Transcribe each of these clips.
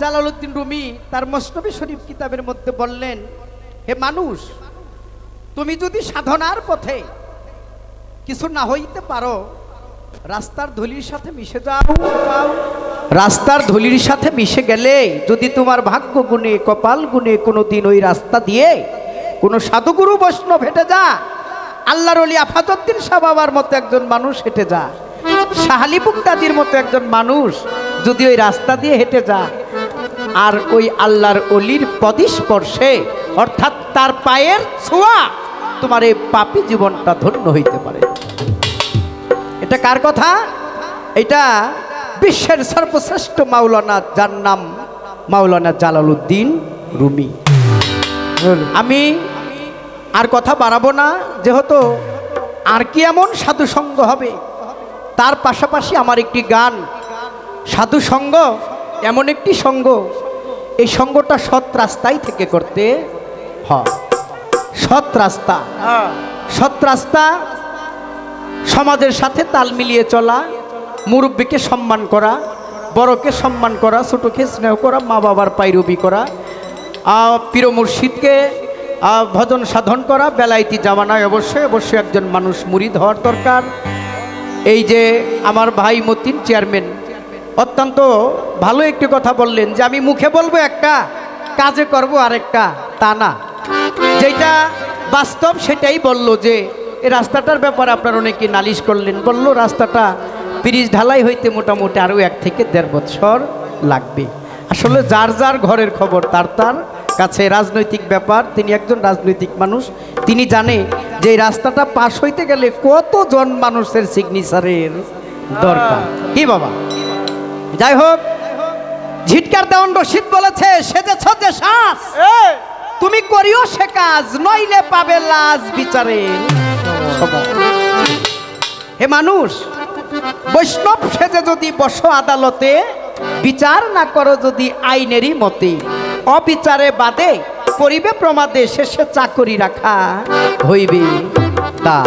Jalaluddin Rumi তার মসনবী শরীফ কিতাবের মধ্যে বললেন, হে মানুষ, তুমি যদি সাধনার পথে কিছু না হইতে পারো, রাস্তার ধুলির সাথে মিশে যাও। রাস্তার ধুলির সাথে মিশে গেলে যদি তোমার ভাগ্য গুণে কপাল গুণে কোনোদিন ওই রাস্তা দিয়ে কোনো সাধুগুরু বৈষ্ণব হেঁটে যা, আল্লাহর ওলি আফাজউদ্দিন শাহ বাবার মতো একজন মানুষ হেঁটে যা, শাহালি বুগদাদির মতো একজন মানুষ যদি ওই রাস্তা দিয়ে হেঁটে যা, আর ওই আল্লাহর ওলির পদস্পর্শে অর্থাৎ তার পায়ের ছোঁয়া তোমার এই পাপী জীবনটা ধন্য হইতে পারে। এটা কার কথা? এটা বিশ্বের সর্বশ্রেষ্ঠ মাওলানা, যার নাম মাওলানা জালালউদ্দিন রুমি। আমি আর কথা বাড়াবো না, যেহেতু আর কি এমন সাধু সঙ্গ হবে। তার পাশাপাশি আমার একটি গান, সাধু সঙ্গ এমন একটি সঙ্গ, এই সঙ্গটা সৎ রাস্তায় থেকে করতে হয়। সৎ রাস্তা, সৎ রাস্তা, সমাজের সাথে তাল মিলিয়ে চলা, মুরব্বীকে সম্মান করা, বড়কে সম্মান করা, ছোটকে স্নেহ করা, মা বাবার পায়রবি করা, পীর মুর্শিদকে ভজন সাধন করা। বেলায়েতি জামানায় অবশ্যই অবশ্যই একজন মানুষ মুরিদ হওয়ার দরকার। এই যে আমার ভাই মতিন চেয়ারম্যান অত্যন্ত ভালো একটি কথা বললেন যে আমি মুখে বলবো একটা, কাজে করব আরেকটা, তা না, যেটা বাস্তব সেটাই বলল। যে এই রাস্তাটার ব্যাপারে আপনার অনেকে নালিশ করলেন, বলল রাস্তাটা পিরিচ ঢালাই হইতে মোটামুটি আরও 1 থেকে 1.5 বছর লাগবে। আসলে যার যার ঘরের খবর তার তার কাছে। রাজনৈতিক ব্যাপার, তিনি একজন রাজনৈতিক মানুষ, তিনি জানে যে এই রাস্তাটা পাশ হইতে গেলে কতজন মানুষের সিগনেচারের দরকার। কি বাবা, যাই হোক, ঝিটকার দেওয়ান রশিদ বলেছে, সেজেছ যে শ্বাস তুমি করিও সে কাজ, নইলে পাবে লাজ বিচারের সময়। হে মানুষ, বৈষ্ণব সেজে যদি বসো আদালতে, বিচার না করো যদি আইনেরই মতে, অবিচারে বাদে করিবে প্রমাদে, শেষে চাকরি রাখা হইবে তা।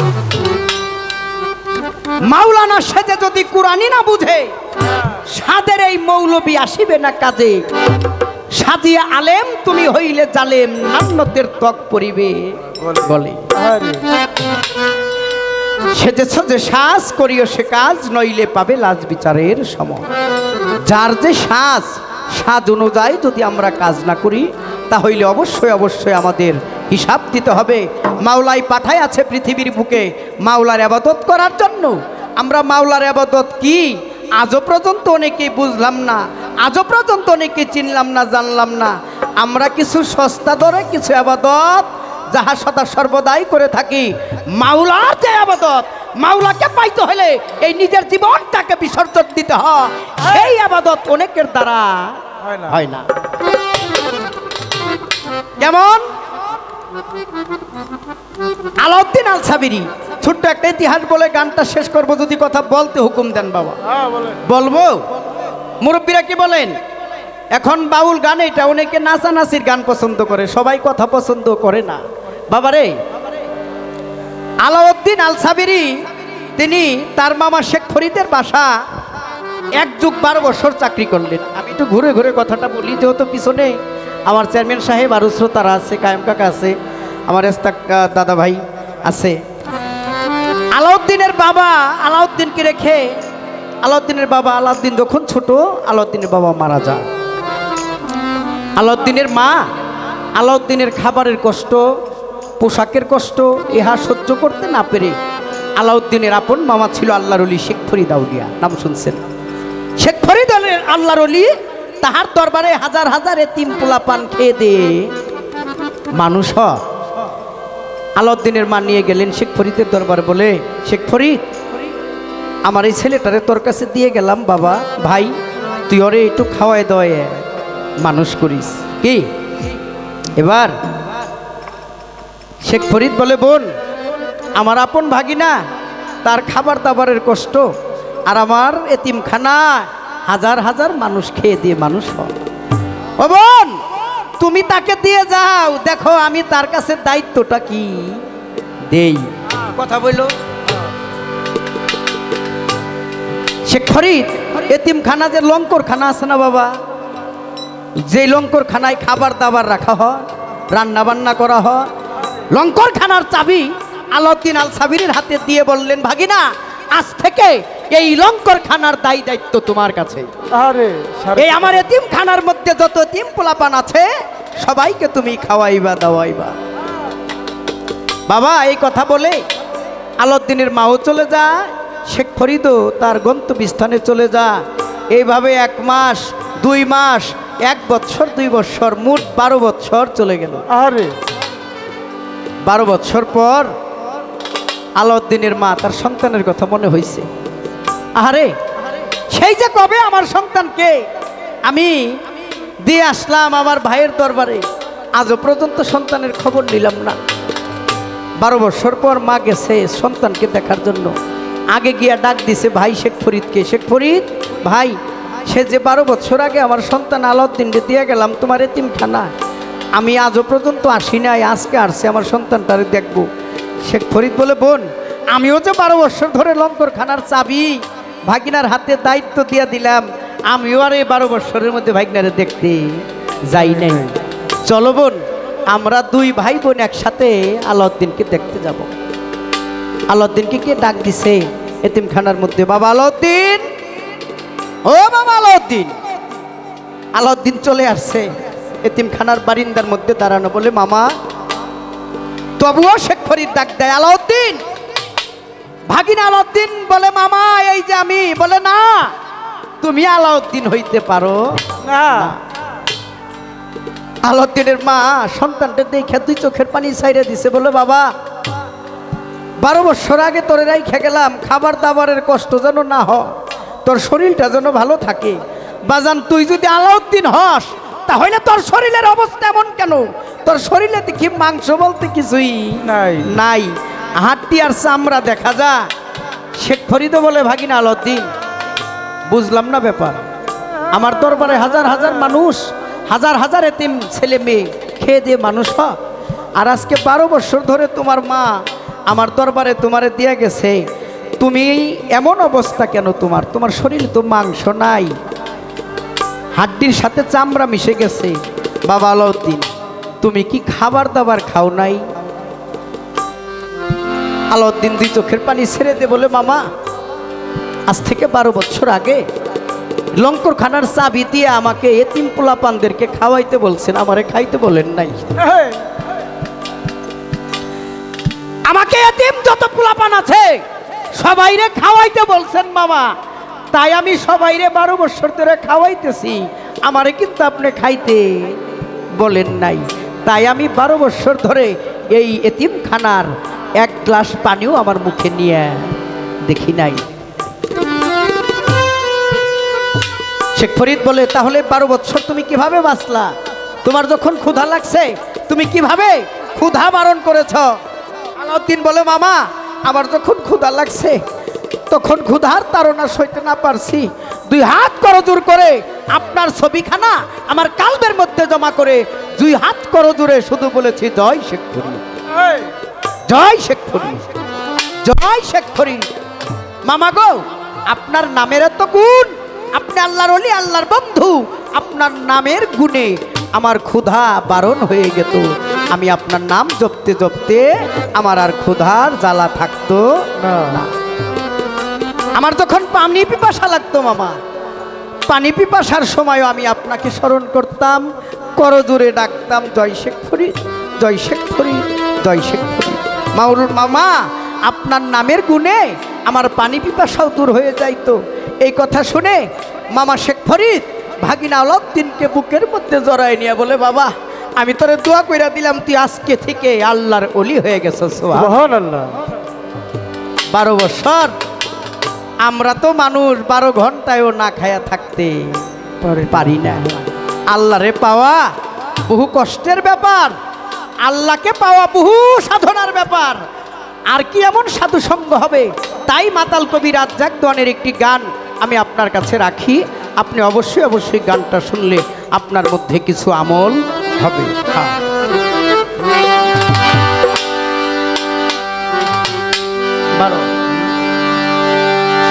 মাওলানা সেজে যদি কুরআনি না বুঝে, সাদের এই মৌলবী আসিবে না কাজে। সাজিয়া আলেম তুমি হইলে জালেম, নান্নতের ত্বক পরিবে বলে। সেজেছ যে শ্বাস করিও সে কাজ, নইলে পাবে লাজ বিচারের সময়। যার যে শ্বাস, সাজ অনুযায়ী যদি আমরা কাজ না করি, তাহলে অবশ্যই অবশ্যই আমাদের হিসাব দিতে হবে। মাওলাই পাঠায় আছে পৃথিবীর বুকে মাওলার ইবাদত করার জন্য। আমরা মাওলার ইবাদত কি আজও পর্যন্ত অনেকেই বুঝলাম না, আজও পর্যন্ত অনেকে চিনলাম না, জানলাম না। আমরা কিছু সস্তা দরে কিছু ইবাদত যাহা সদা সর্বদাই করে থাকি। মাওলার যে ইবাদত, মাওলাকে পাইতে হলে এই নিজের জীবনটাকে বিসর্জন দিতে হয়, সেই ইবাদত অনেকের দ্বারা হয় না। যেমন আলাউদ্দিন আল সাবিরি, ছোট্ট একটা ইতিহাস বলে গানটা শেষ করব। যদি কথা বলতে হুকুম দেন বাবা, বলবো। মুরব্বীরা কি বলেন? এখন বাউল গান, এটা অনেকে নাচানাচির গান পছন্দ করে, সবাই কথা পছন্দ করে না বাবারে। আলাউদ্দিন আল সাবিরি তিনি তার মামা শেখ ফরিদের বাসা 1 যুগ 12 বছর চাকরি করলেন। আমি একটু ঘুরে ঘুরে কথাটা বলি, যেহেতু পিছনে আমার চেয়ারম্যান সাহেব আরও শ্রোতারা আছে, কায়েম কাকা আছে, আমার এস্তাক দাদা ভাই আছে। আলাউদ্দিনের বাবা আলাউদ্দিনকে রেখে, আলাউদ্দিনের বাবা আলাউদ্দিন যখন ছোট, আলাউদ্দিনের বাবা মারা যায়। আলাউদ্দিনের মা আলাউদ্দিনের খাবারের কষ্ট, পোশাকের কষ্ট ইহা সহ্য করতে না পেরে আলাউদ্দিনের আপন মামা ছিল আল্লাহর ওলি শেখ ফরিদ আউলিয়া, নাম শুনছেন? শেখ ফরিদ আল্লাহর ওলি, তাহার দরবারে হাজার হাজার এতিম পোলা পান খেয়ে দে মানুষ হয়। আলাউদ্দিনের মা নিয়ে গেলেন শেখ ফরিদের দরবারে, বলে, শেখ ফরিদ, আমার এই ছেলেটারে তোর কাছে দিয়ে গেলাম বাবা, ভাই তুই ওরে একটু খাওয়াই দয়ে মানুষ করিস কি। এবার শেখ ফরিদ বলে, বোন, আমার আপন ভাগিনা, তার খাবার দাবারের কষ্ট, আর আমার এতিমখানা হাজার হাজার মানুষ খেয়ে দিয়ে মানুষ হয়। ও বোন, তুমি তাকে দিয়ে যাও, দেখো আমি তার কাছে দায়িত্বটা কি দেই। কথা বললো শেখ ফরিদ। এতিমখানা যে লঙ্কর খানা আছে না বাবা, যে লঙ্কর খানায় খাবার দাবার রাখা হয়, রান্না বান্না করা হয়, লঙ্কর খানার চাবি আলাউদ্দিন আল সাবিরের হাতে দিয়ে বললেন, ভাগিনা আজ থেকে এই লঙ্কর খানার দায়ী দায়িত্ব তোমার কাছে। আরে এই আমার এতিম খানার মধ্যে যত এতিম পোলাপান আছে সবাইকে তুমি খাওয়াইবা দাওয়াইবা। বাবা এই কথা বলে আলাউদ্দিনের মাও চলে যায়, শেখ ফরিদও তার গন্তব্যস্থানে চলে যায়। এইভাবে 1 মাস 2 মাস 1 বছর 2 বছর মোট 12 বছর চলে গেল। আরে 12 বছর পর আলাউদ্দিনের মা তার সন্তানের কথা মনে হয়েছে। আরে সেই যে কবে আমার সন্তানকে আমি দিয়ে আসলাম আমার ভাইয়ের দরবারে, আজও পর্যন্ত সন্তানের খবর নিলাম না। 12 বছর পর মা গেছে সন্তানকে দেখার জন্য। আগে গিয়া ডাক দিছে ভাই শেখ ফরিদকে, শেখ ফরিদ ভাই, সে যে 12 বছর আগে আমার সন্তান আলাউদ্দিনকে দিয়ে গেলাম তোমার এতিমখানা, আমি আজও পর্যন্ত আসি নাই, আজকে আসছে আমার সন্তানটারে দেখবো। শেখ ফরিদ বলে, বোন আমিও যে 12 বছর ধরে লঙ্কর খানার চাবি ভাগিনার হাতে দায়িত্ব দিয়ে দিলাম, আমিও আর এই 12 বছরের মধ্যে ভাগিনারে দেখতে যাই নাই। চলো বোন আমরা 2 ভাই বোন একসাথে আলাউদ্দিনকে দেখতে যাব। আলাউদ্দিনকে কে ডাক দিছে এতিমখানার মধ্যে, বাবা আলাউদ্দিন, ও বাবা আলাউদ্দিন। আলাউদ্দিন চলে আসছে এতিমখানার বারিন্দার মধ্যে দাঁড়ানো, বলে মামা। তবুও শেখ ফরিদ ডাক দেয়, আলাউদ্দিন। ভাগিনা আলাউদ্দিন বলে, মামা এই যে আমি। বলে, না তুমি আলাউদ্দিন হইতে পারো না। আলাউদ্দিনের মা সন্তানটা দেখে 2 চোখের পানি ছাইড়ে দিছে, বলে, বাবা 12 বছর আগে তোরে রাইখা গেলাম, খাবার দাবারের কষ্ট যেন না হয়, তোর শরীরটা যেন ভালো থাকে। বাজান তুই যদি আলাউদ্দিন হস তাহলে তোর শরীরের অবস্থা এমন কেন? তোর শরীরে দেখি মাংস বলতে কিছুই নাই নাই, হাড্ডি আর চামড়া দেখা যা। শেখ ফরিদও বলে, ভাগিনা আলাউদ্দিন বুঝলাম না ব্যাপার, আমার দরবারে হাজার হাজার মানুষ, হাজার হাজার এতিম ছেলে মেয়ে খেয়ে দিয়ে মানুষ হয়, আর আজকে 12 বছর ধরে তোমার মা আমার দরবারে তোমারে দিয়ে গেছে, তুমি এমন অবস্থা কেন? তোমার শরীরে তো মাংস নাই, হাড্ডির সাথে চামড়া মিশে গেছে। বাবা আলাউদ্দিন তুমি কি খাবার দাবার খাও নাই? আলাউদ্দিন 2 চোখের পানি ছেড়ে দিয়ে বলে, মামা আজ থেকে 12 বছর আগে লঙ্কর খানার চাবি দিয়ে আমাকে এতিম পোলাপানদেরকে খাওয়াইতে বলছেন, আমারে খাইতে বলেন নাই। আমাকে এতিম যত পোলাপান আছে সবাইরে খাওয়াইতে বলছেন মামা, তাই আমি সবাইরে 12 বছর ধরে খাওয়াইতেছি, আমারে কিন্তু আপনি খাইতে বলেন নাই। তাই আমি 12 বছর ধরে এই এতিমখানার 1 গ্লাস পানিও আমার মুখে নিয়ে দেখি নাই। শেখ ফরিদ বলে, তাহলে 12 বছর তুমি কিভাবে বাঁচলা? তোমার যখন ক্ষুধা লাগছে তুমি কিভাবে ক্ষুধা বারণ করেছ? আলাউদ্দিন বলে, মামা আমার যখন ক্ষুধা লাগছে তখন ক্ষুধার তাড়না সইতে না পারছি, 2 হাত করজোর করে আপনার ছবিখানা আমার কালবের মধ্যে জমা করে 2 হাত করজোরে শুধু বলেছি, জয় শেখ ফরিদ, জয় শেখ ফরিদ, জয় শেখ ফরিদ। মামা গো আপনার নামের এত গুণ, আপনি আল্লাহর ওলি, আল্লাহর বন্ধু, আপনার নামের গুণে আমার ক্ষুধা বারণ হয়ে গেত, আমি আপনার নাম জপতে জপতে আমার আর ক্ষুধার জ্বালা থাকতো না। আমার যখন পানি পিপাসা লাগতো মামা, পানি পিপাসার সময়ও আমি আপনাকে স্মরণ করতাম, করজোরে ডাকতাম, জয় শেখ ফরিদ, জয় শেখ ফরিদ, জয় শেখ ফরিদ। মামা আপনার নামের গুণে আমার পানি পিপাসাও দূর হয়ে যাইতো। এই কথা শুনে মামা শেখ ফরিদ ভাগিনা আলাউদ্দিনকে বুকের মধ্যে জড়ায় নিয়ে বলে, বাবা আমি তোরে দোয়া কইরা দিলাম, তুই আজকে থেকে আল্লাহর ওলি হয়ে গেছিস। সুবহানাল্লাহ। 12 বছর আমরা তো মানুষ 12 ঘন্টায়ও না খায়া থাকতে পারি না। আল্লাহরে পাওয়া বহু কষ্টের ব্যাপার, আল্লাহকে পাওয়া বহু সাধনার ব্যাপার। আর কি এমন সাধু সঙ্গ হবে? তাই মাতাল কবি রাজ্জাক দোয়ানের একটি গান আমি আপনার কাছে রাখি, আপনি অবশ্যই অবশ্যই গানটা শুনলে আপনার মধ্যে কিছু আমল হবে।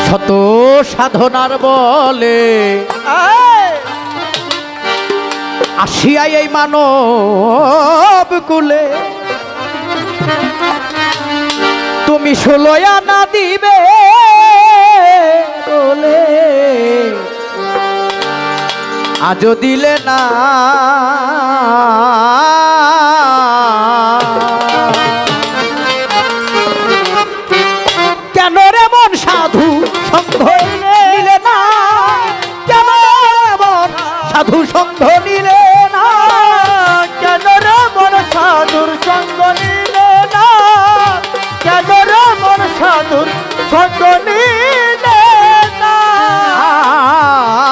শত সাধনার বলে আসিয়া এই মানব কুলে তুমি 16 আনা দিবে বলে আজও দিলে না। কেন রে মন সাধু সঙ্গ নিলে না, কেন রে মন সাধু সঙ্গ নিলে না, কেন রে মন সাধুর সঙ্গ নিলে না, কেন রে মন সাধুর সঙ্গ নিলে না।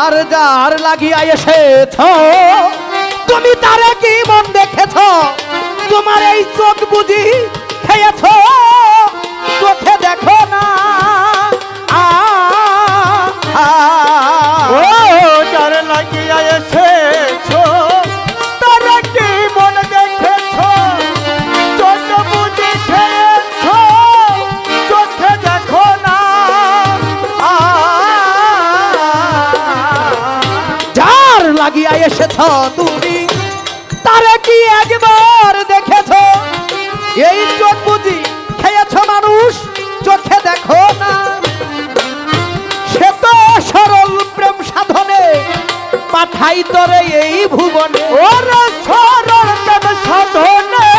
আর যার লাগিয়া এসেছ তুমি তারে কি মন দেখেছ, তোমার এই চোখ বুঝি খেয়েছ, চোখে দেখো না। ও যার লাগিয়া এসেছ তারা কি মন দেখেছ, চোখ বুঝি খেয়েছ, চোখে দেখো না। যার লাগিয়া এসেছ তুমি তারে কি একবার দেখেছ, এই চোখ বুঝি খেয়েছ মানুষ, চোখে দেখো না। সে তো সরল প্রেম সাধনে পাঠাই তরে এই ভুবনে, ওরে সরল প্রেম সাধনে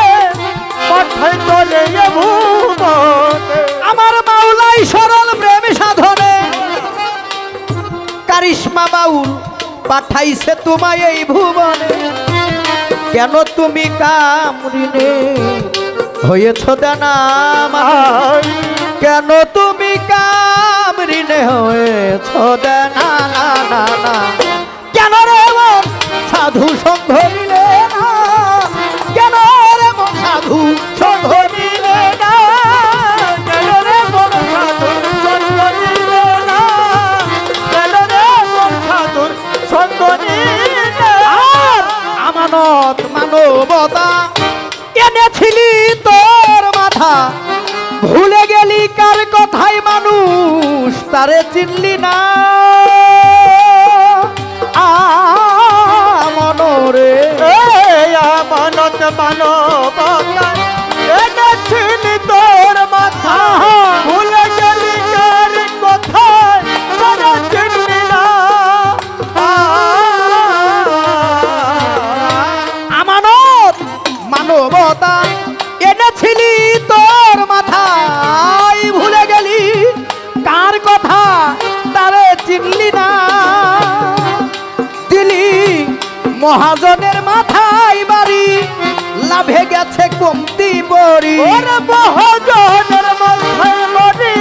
পাঠাই তরে এই ভুবনে। আমার মাওলাই সরল প্রেম সাধনে কারিশমা বাউল পাঠাইছে তোমায় এই ভুবনে। কেন তুমি কামরিনে হয়েছ দানা, কেন তুমি কামরিনে হয়েছ দানা, না না না। কেন রে মন সাধু সঙ্গ নিলে না, কেন রে মন সাধু সঙ্গ নিলে না, কেন রে মন সাধুর সঙ্গ নিলে না, কেন রে মন সাধুর সঙ্গ নিলে। আর আমানত মানবতা এনেছিলি তোর মাথা, ভুলে গেলি কার কথাই মানুষ তারে চিনলি না। মনরে আমানত মানবতা এনেছিলি তোর মাথা, ভুলে গেলি কার কথায় তারা চিনলি না। আমানত মানবতা এনেছিলি তোর মাথায়, ভুলে গেলি কার কথা তারে চিনলি না। দিলি মহাজনের মাথায় বাড়ি, লাভে গেছে কমতি বড়ি। ওরে মহাজনের মাথায় বাড়ি,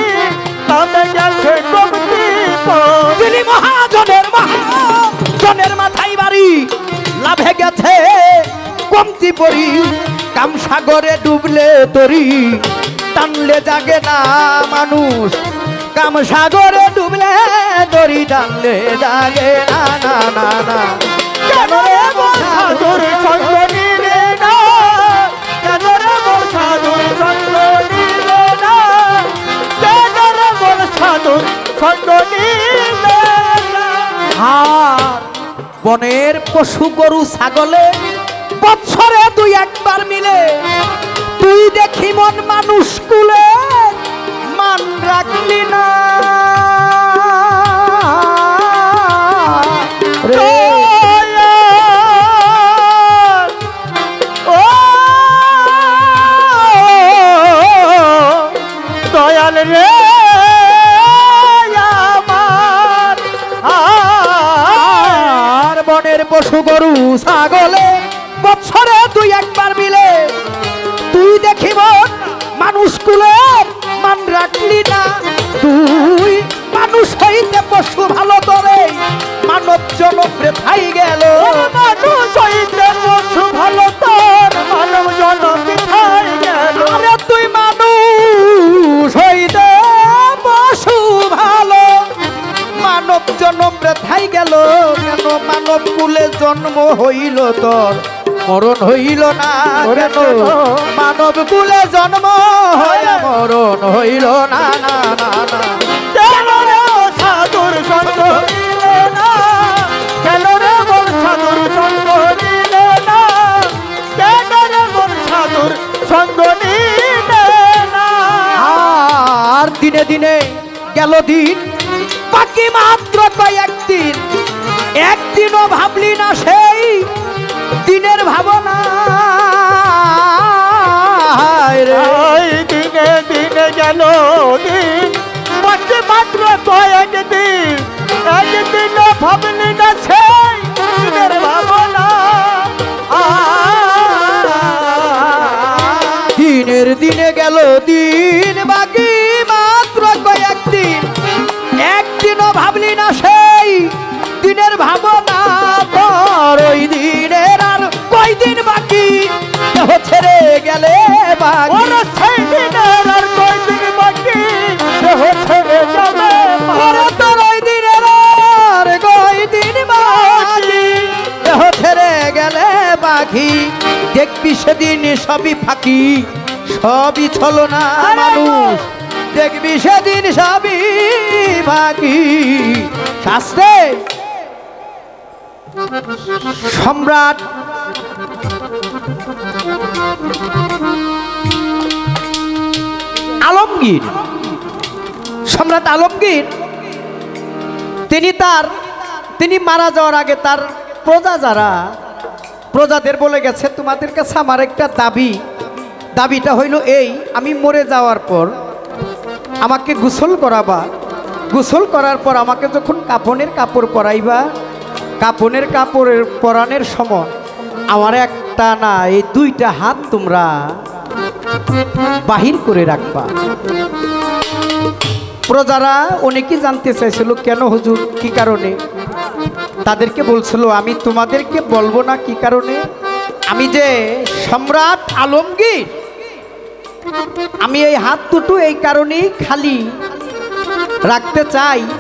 লাভে গেছে কমতি বড়ি। দিলি মহাজনের মাথায় বাড়ি, লাভে গেছে কমতি পড়ি। কামসাগরে ডুবলে তরি, টানলে জাগে না মানুষ, কামসাগরে ডুবলে তরি, টানলে জাগে না না না না। কেন রে মন সাধুর সঙ্গ নিলে না, কেন রে মন সাধুর সঙ্গ নিলে না, কেন রে মন সাধুর সঙ্গ নিলে না। আর বনের পশু গরু ছাগলে বছরে 2-1 মিলে, তুই দেখি মন মানুষ কুলে মান রাখলি না রে। ও দয়াল রে আমার, আর বনের পশু গরু ছাগলে বছরে 2-1 মিলে, তুই দেখিব মানুষ কুলের মান রাখলি না। তুই মানুষ হইতে পশু ভালো তোরে মানব জনম বৃথাই গেল। মানুষ হইতে পশু ভালো তোর মানব জনম বৃথাই গেল। আরে তুই মানুষ হইতে পশু ভালো মানব জনম বৃথাই গেল। কেন মানব কুলে জন্ম হইল তোর মরণ হইল না, কেন মানব কুলে জন্ম হয় মরণ হইল না না না না। কেন রে সাধুর সঙ্গ নিলে না, কেন রে মোর সাধুর সঙ্গ নিলে সেদিনে গেল দিন, বাকি মাত্র কয়েকদিন, একদিনও ভাবলি না সেই দিনের ভাবনা রে। ওই দিনে দিনে গেল দিন, বাকি মাত্র কয়েকদিন, একদিনও ভাবলি না সেই দিনের ভাবনা। দিনের দিনে গেল দিন, বাকি মাত্র কয়েকদিন, একদিনও ভাবলি না সেই দিনের ভাবনা। তোর ওই দিনের আর কয়দিন বাকি, দেহ ছেড়ে গেলে বাকি। ওরে সেই দিনের আর কয়দিন বাকি, দেহ ছেড়ে যাবে ওরে তোর ওই দিনের আর কয়দিন বাকি, দেহ ছেড়ে গেলে বাকি। দেখবি সেদিন সবই ফাঁকি, সবই ছলনা মানুষ, দেখবি সেদিন সবই ফাঁকি। শাস্ত্রে সম্রাট আলমগীর, সম্রাট আলমগীর তিনি মারা যাওয়ার আগে তার প্রজা যারা, প্রজাদের বলে গেছে তোমাদের কাছে আমার একটা দাবিটা হইল এই, আমি মরে যাওয়ার পর আমাকে গোসল করাবা, গোসল করার পর আমাকে যখন কাফনের কাপড় পরাইবা, কাফনের কাপড়ের পরানোর সময় আমার একটা না এই দুইটা হাত তোমরা বাহির করে রাখবা। প্রজারা অনেকেই জানতে চাইছিল কেন হুজুর, কি কারণে? তাদেরকে বলছিল আমি তোমাদেরকে বলবো না কি কারণে, আমি যে সম্রাট আলমগীর, আমি এই হাত দুটো এই কারণেই খালি রাখতে চাই